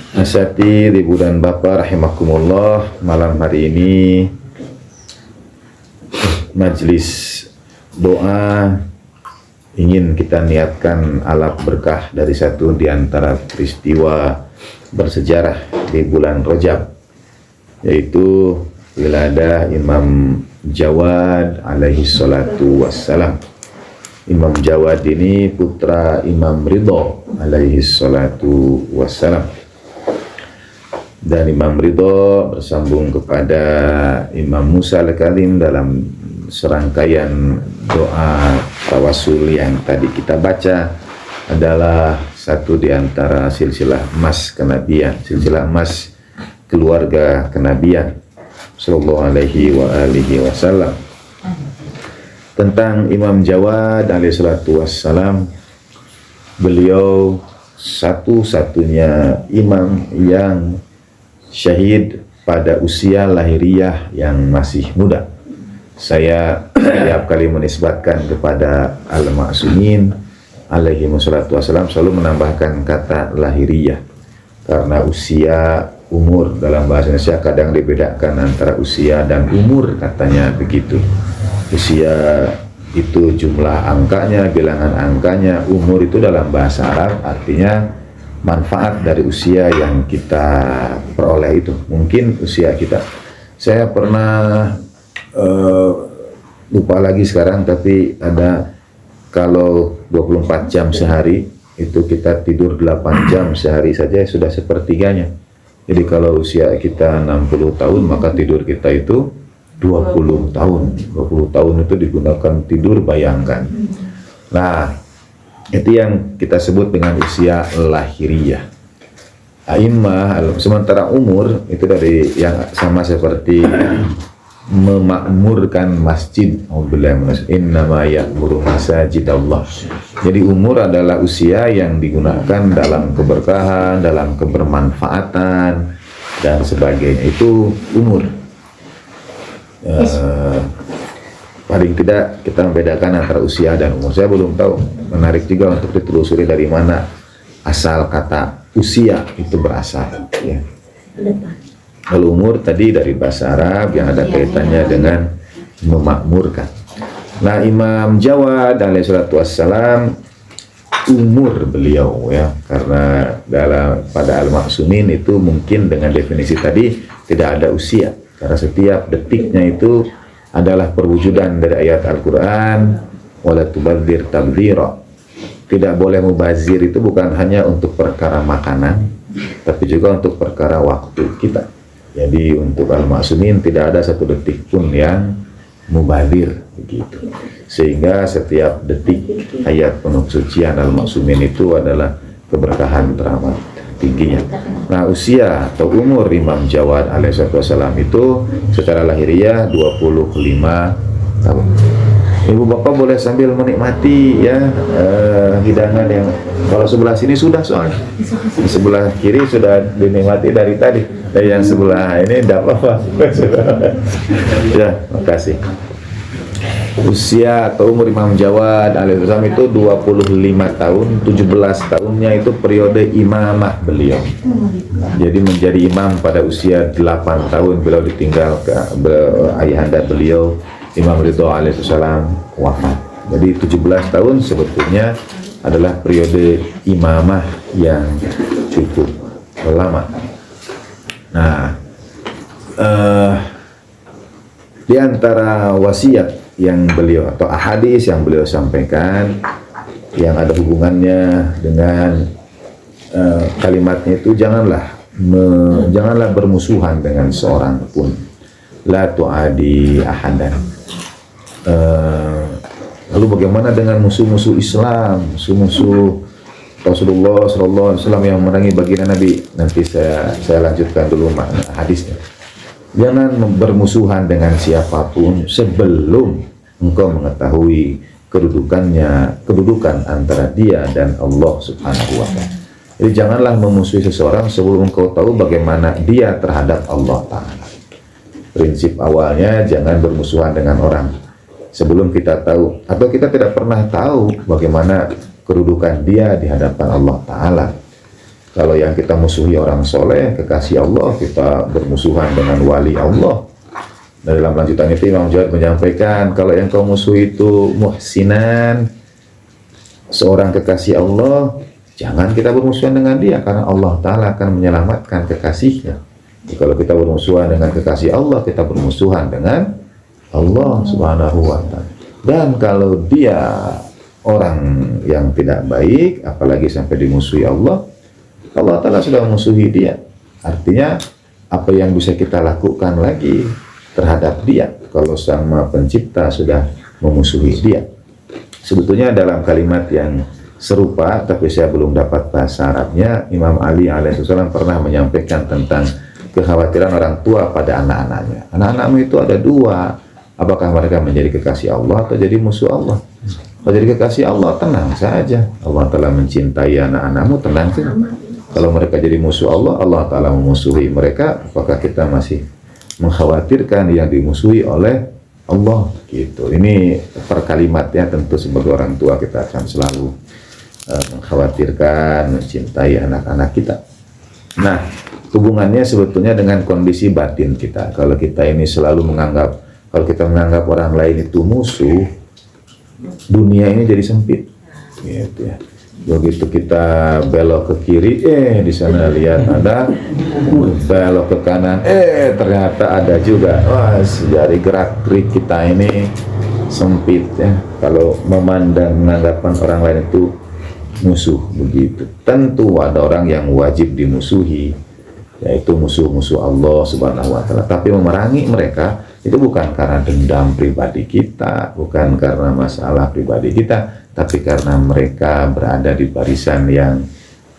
Nasati ibu dan bapak rahimakumullah, malam hari ini majlis doa ingin kita niatkan alat berkah dari satu di antara peristiwa bersejarah di bulan Rajab, yaitu wiladah Imam Jawad alaihi salatu wassalam. Imam Jawad ini putra Imam Ridho alaihi salatu wassalam. Dan Imam Ridho bersambung kepada Imam Musa al-Kalim dalam serangkaian doa tawasul yang tadi kita baca adalah satu di antara silsilah emas kenabian, silsilah emas keluarga kenabian sallallahu alaihi wa alihi wasallam. Tentang Imam Jawad alaihi salatu wassalam, beliau satu-satunya imam yang syahid pada usia lahiriah yang masih muda. Saya setiap kali menisbatkan kepada al-ma'sumin alaihi wassalatu wassalam selalu menambahkan kata lahiriah, karena usia, umur dalam bahasa Indonesia kadang dibedakan antara usia dan umur, katanya begitu. Usia itu jumlah angkanya, bilangan angkanya. Umur itu dalam bahasa Arab artinya manfaat dari usia yang kita peroleh itu. Mungkin usia kita, saya pernah lupa lagi sekarang, tapi ada kalau 24 jam sehari itu kita tidur 8 jam sehari saja sudah sepertiganya. Jadi kalau usia kita 60 tahun maka tidur kita itu 20 tahun. 20 tahun itu digunakan tidur, bayangkan. Nah, itu yang kita sebut dengan usia lahiriah. A'immah, sementara umur itu dari yang sama seperti memakmurkan masjid. Innama ya'muru masajidallah. Jadi umur adalah usia yang digunakan dalam keberkahan, dalam kebermanfaatan dan sebagainya. Itu umur. Paling tidak kita membedakan antara usia dan umur. Saya belum tahu, menarik juga untuk ditelusuri dari mana asal kata usia itu berasal, ya. Kalau umur tadi dari bahasa Arab yang ada kaitannya dengan memakmurkan. Nah, Imam Jawad alaihi salatu wassalam, umur beliau, ya, karena pada al-ma'sumin itu mungkin dengan definisi tadi tidak ada usia, karena setiap detiknya itu adalah perwujudan dari ayat Al-Quran, wala tubadzir tabdzira. Tidak boleh mubazir itu bukan hanya untuk perkara makanan, tapi juga untuk perkara waktu kita. Jadi untuk al-ma'sumin tidak ada satu detik pun yang mubazir begitu. Sehingga setiap detik ayat penuh sucian al-ma'sumin itu adalah keberkahan teramat tingginya. Nah, usia atau umur Imam Jawad alaihissalam itu secara lahiriah 25 tahun. Ibu bapak boleh sambil menikmati, ya, hidangan yang kalau sebelah sini sudah, soalnya di sebelah kiri sudah dinikmati dari tadi, dan yang sebelah ini tidak apa-apa. Ya, makasih. Usia atau umur Imam Jawad alaihissalam itu 25 tahun, 17 tahunnya itu periode imamah beliau. Jadi menjadi imam pada usia 8 tahun beliau ditinggal ke ayahanda beliau Imam Ridho alaihissalam wafat. Jadi 17 tahun sebetulnya adalah periode imamah yang cukup lama. Nah, di antara wasiat yang beliau atau ahadis yang beliau sampaikan yang ada hubungannya dengan kalimatnya itu, janganlah bermusuhan dengan seorang pun. La tu'adi ahadan. Lalu bagaimana dengan musuh-musuh Islam, musuh-musuh Rasulullah SAW yang memerangi baginda Nabi? Nanti saya lanjutkan dulu makna hadisnya. Jangan bermusuhan dengan siapapun sebelum engkau mengetahui kedudukan antara dia dan Allah Subhanahu wa Ta'ala. Jadi janganlah memusuhi seseorang sebelum engkau tahu bagaimana dia terhadap Allah Ta'ala. Prinsip awalnya jangan bermusuhan dengan orang sebelum kita tahu, atau kita tidak pernah tahu bagaimana kedudukan dia di hadapan Allah Ta'ala. Kalau yang kita musuhi orang soleh, kekasih Allah, kita bermusuhan dengan wali Allah. Dan dalam lanjutan itu Imam Jawad menyampaikan, kalau yang kau musuhi itu muhsinan, seorang kekasih Allah, jangan kita bermusuhan dengan dia, karena Allah Ta'ala akan menyelamatkan kekasihnya. Jadi, kalau kita bermusuhan dengan kekasih Allah, kita bermusuhan dengan Allah Subhanahu wa Ta'ala. Dan kalau dia orang yang tidak baik, apalagi sampai dimusuhi Allah, Allah Ta'ala sudah memusuhi dia. Artinya apa yang bisa kita lakukan lagi terhadap dia kalau Sang Maha Pencipta sudah memusuhi dia? Sebetulnya dalam kalimat yang serupa, tapi saya belum dapat bahasa Arabnya, Imam Ali alaihissalam pernah menyampaikan tentang kekhawatiran orang tua pada anak-anaknya. Anak-anakmu itu ada dua, apakah mereka menjadi kekasih Allah atau jadi musuh Allah? Kalau jadi kekasih Allah, tenang saja, Allah telah mencintai anak-anakmu, tenang saja. Kalau mereka jadi musuh Allah, Allah Ta'ala memusuhi mereka, apakah kita masih mengkhawatirkan yang dimusuhi oleh Allah? Gitu. Ini per kalimatnya, tentu sebagai orang tua kita akan selalu mengkhawatirkan, mencintai anak-anak kita. Nah, hubungannya sebetulnya dengan kondisi batin kita. Kalau kita ini selalu menganggap, kalau kita menganggap orang lain itu musuh, dunia ini jadi sempit. Gitu ya. Begitu kita belok ke kiri, di sana lihat ada, belok ke kanan, ternyata ada juga. Wah, dari gerak-gerik kita ini sempit ya. Kalau memandang anggapan orang lain itu musuh begitu. Tentu ada orang yang wajib dimusuhi, yaitu musuh-musuh Allah Subhanahu wa Ta'ala. Tapi memerangi mereka itu bukan karena dendam pribadi kita, bukan karena masalah pribadi kita, tapi karena mereka berada di barisan yang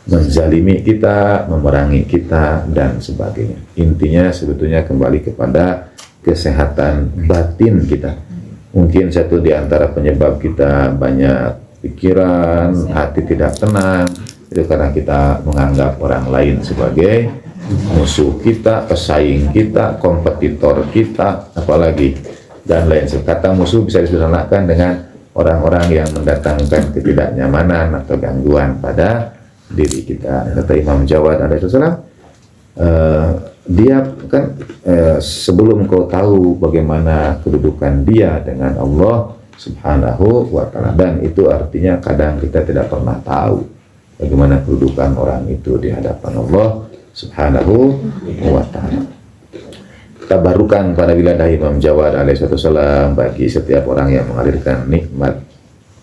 menzalimi kita, memerangi kita, dan sebagainya. Intinya sebetulnya kembali kepada kesehatan batin kita. Mungkin satu di antara penyebab kita banyak pikiran, hati tidak tenang, itu karena kita menganggap orang lain sebagai musuh kita, pesaing kita, kompetitor kita, apalagi, dan lain sebagainya. Kata musuh bisa disederhanakan dengan orang-orang yang mendatangkan ketidaknyamanan atau gangguan pada diri kita. Kata Imam Jawad alaihissalam, dia kan sebelum kau tahu bagaimana kedudukan dia dengan Allah Subhanahu wa Ta'ala, dan itu artinya kadang kita tidak pernah tahu bagaimana kedudukan orang itu di hadapan Allah Subhanahu wa Ta'ala. Tabarukan pada wilayah Imam Jawad alaihissalam bagi setiap orang yang mengalirkan nikmat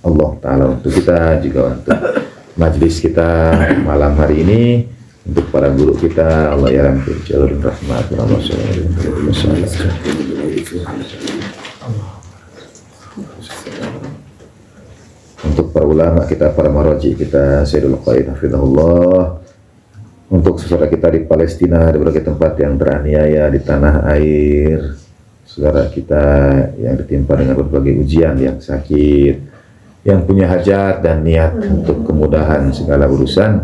Allah Ta'ala untuk kita, juga untuk majlis kita malam hari ini, untuk para guru kita, Allah ya rampil jalur rahmat Allah untuk para ulama kita, para maraji kita, Sayyidul Qaid hafizahullah, untuk saudara kita di Palestina, di berbagai tempat yang teraniaya di tanah air, saudara kita yang ditimpa dengan berbagai ujian, yang sakit, yang punya hajat dan niat untuk kemudahan segala urusan.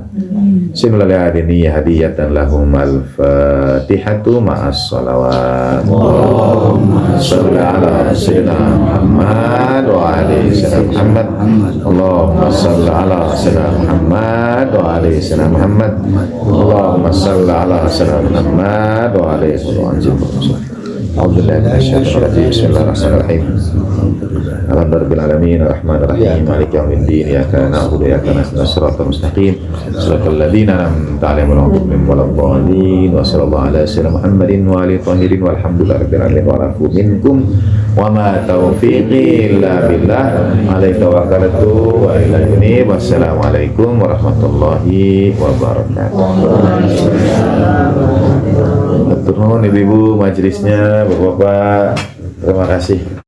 Bismillahirrahmanirrahim. Hadiyatan lahum al-fatihatu ma'as salawat. Allahumma sholli ala sayyidina Muhammad wa ali sayyidina Muhammad. Allahumma sholli ala sayyidina Muhammad wa ali sayyidina Muhammad. Allahumma sholli ala sayyidina Muhammad wa ali sayyidina Muhammad. Alhamdulillah, bismillahirrahmanirrahim. Alhamdulillahirabbil alamin, arrahmanir rahim, maliki yaumiddin, iyyaka na'budu wa iyyaka nasta'in, shiratal mustaqim, shiratal ladzina an'amta 'alaihim ghairil maghdubi 'alaihim waladdallin. Wa sallallahu ala sayyidina Muhammadin wa alihi tahirin walhamdulillahirabbil alamin wa rafu minkum wa ma taufiqi illa billah alaihi tawakkaltu wa ilaihi unib. Wassalamualaikum warahmatullahi wabarakatuh. Turun ibu-ibu majelisnya, bapak-bapak, terima kasih.